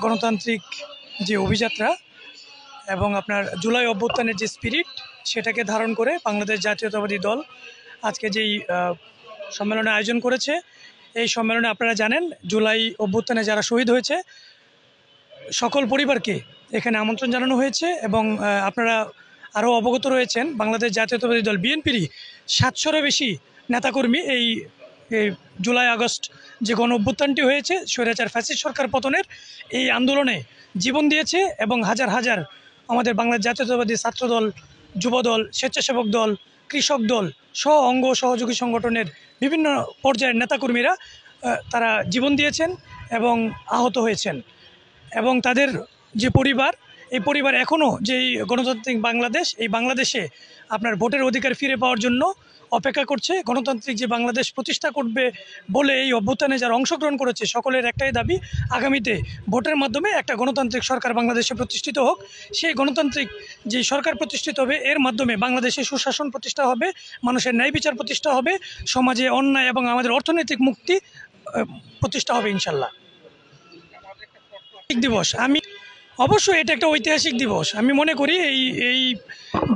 গণতান্ত্রিক যে অভিযাত্রা এবং আপনার জুলাই অভ্যুত্থানের যে স্পিরিট সেটাকে ধারণ করে বাংলাদেশ জাতীয়তাবাদী দল আজকে যেই সম্মেলনে আয়োজন করেছে। এই সম্মেলনে আপনারা জানেন জুলাই অভ্যুত্থানে যারা শহীদ হয়েছে সকল পরিবারকে এখানে আমন্ত্রণ জানানো হয়েছে এবং আপনারা আরও অবগত রয়েছেন বাংলাদেশ জাতীয়তাবাদী দল বিএনপিরই 700-এরও বেশি নেতাকর্মী এই জুলাই আগস্ট যে গণ অভ্যুত্থানটি হয়েছে স্বৈরাচার ফ্যাসিস্ট সরকার পতনের এই আন্দোলনে জীবন দিয়েছে এবং হাজার হাজার আমাদের বাংলাদেশ জাতীয়তাবাদী ছাত্রদল, যুবদল, স্বেচ্ছাসেবক দল, কৃষক দল সহ অঙ্গ সহযোগী সংগঠনের বিভিন্ন পর্যায়ের নেতাকর্মীরা তারা জীবন দিয়েছেন এবং আহত হয়েছেন এবং তাদের যে পরিবার, এই পরিবার এখনও যেই গণতান্ত্রিক বাংলাদেশ, এই বাংলাদেশে আপনার ভোটের অধিকার ফিরে পাওয়ার জন্য অপেক্ষা করছে। গণতান্ত্রিক যে বাংলাদেশ প্রতিষ্ঠা করবে বলে এই অভ্যুত্থানে যারা অংশগ্রহণ করেছে সকলের একটাই দাবি, আগামীতে ভোটের মাধ্যমে একটা গণতান্ত্রিক সরকার বাংলাদেশে প্রতিষ্ঠিত হোক। সেই গণতান্ত্রিক যে সরকার প্রতিষ্ঠিত হবে এর মাধ্যমে বাংলাদেশে সুশাসন প্রতিষ্ঠা হবে, মানুষের ন্যায় বিচার প্রতিষ্ঠা হবে, সমাজে অন্যায় এবং আমাদের অর্থনৈতিক মুক্তি প্রতিষ্ঠা হবে ইনশাল্লাহ। দিবস অবশ্যই এটা একটা ঐতিহাসিক দিবস। আমি মনে করি এই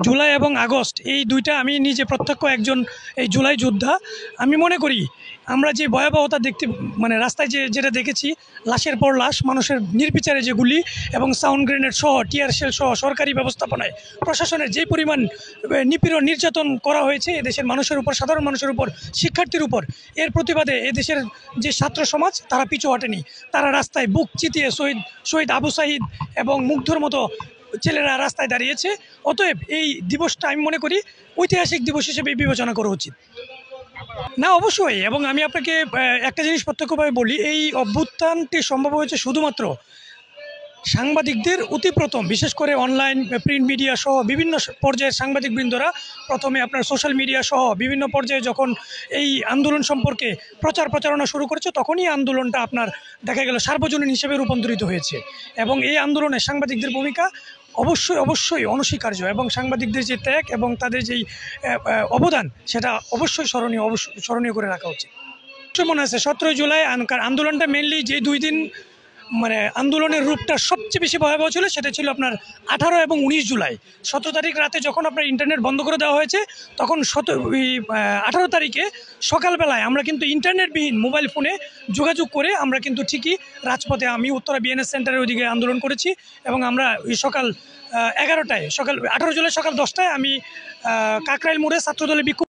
জুলাই এবং আগস্ট এই দুইটা, আমি নিজে প্রত্যক্ষ একজন এই জুলাই যোদ্ধা। আমি মনে করি আমরা যে ভয়াবহতা রাস্তায় যেটা দেখেছি, লাশের পর লাশ, মানুষের নির্বিচারে যে গুলি এবং সাউন্ড গ্রেনেড সহ টিয়ার শেল সহ সরকারি ব্যবস্থাপনায় প্রশাসনের যে পরিমাণ নিপীড়ন নির্যাতন করা হয়েছে এদেশের মানুষের উপর, সাধারণ মানুষের উপর, শিক্ষার্থীর উপর, এর প্রতিবাদে এদেশের যে ছাত্র সমাজ তারা পিছু হটেনি। তারা রাস্তায় বুক চিতিয়ে শহীদ আবু সাঈদ এবং মুগ্ধর মতো ছেলেরা রাস্তায় দাঁড়িয়েছে। অতএব এই দিবসটা আমি মনে করি ঐতিহাসিক দিবস হিসেবে বিবেচনা করা উচিত। না, অবশ্যই। এবং আমি আপনাকে একটা জিনিস প্রত্যক্ষভাবে বলি, এই অভ্যুত্থানটি সম্ভব হয়েছে শুধুমাত্র সাংবাদিকদের প্রথম, বিশেষ করে অনলাইন প্রিন্ট মিডিয়া সহ বিভিন্ন পর্যায়ের সাংবাদিকবৃন্দরা প্রথমে আপনার সোশ্যাল মিডিয়া সহ বিভিন্ন পর্যায়ে যখন এই আন্দোলন সম্পর্কে প্রচারণা শুরু করেছে তখনই আন্দোলনটা আপনার দেখা গেল সার্বজনীন হিসেবে রূপান্তরিত হয়েছে। এবং এই আন্দোলনে সাংবাদিকদের ভূমিকা অবশ্যই অনস্বীকার্য এবং সাংবাদিকদের যে ত্যাগ এবং তাদের যেই অবদান সেটা অবশ্যই স্মরণীয় করে রাখা উচিত। মনে আছে 17 জুলাই আন্দোলনটা মেনলি যে 2 দিন আন্দোলনের রূপটা সবচেয়ে বেশি ভয়াবহ ছিল সেটা ছিল আপনার 18 এবং 19 জুলাই। 17 তারিখ রাতে যখন আপনার ইন্টারনেট বন্ধ করে দেওয়া হয়েছে তখন 18 তারিখে সকালবেলায় আমরা কিন্তু ইন্টারনেটবিহীন মোবাইল ফোনে যোগাযোগ করে আমরা কিন্তু ঠিকই রাজপথে, আমি উত্তরা বিএনএস সেন্টারের ওইদিকে আন্দোলন করেছি এবং আমরা সকাল 11টায়, 18 জুলাই সকাল 10টায় আমি কাকরাইল মোড়ে ছাত্রদলের বিক্ষোভ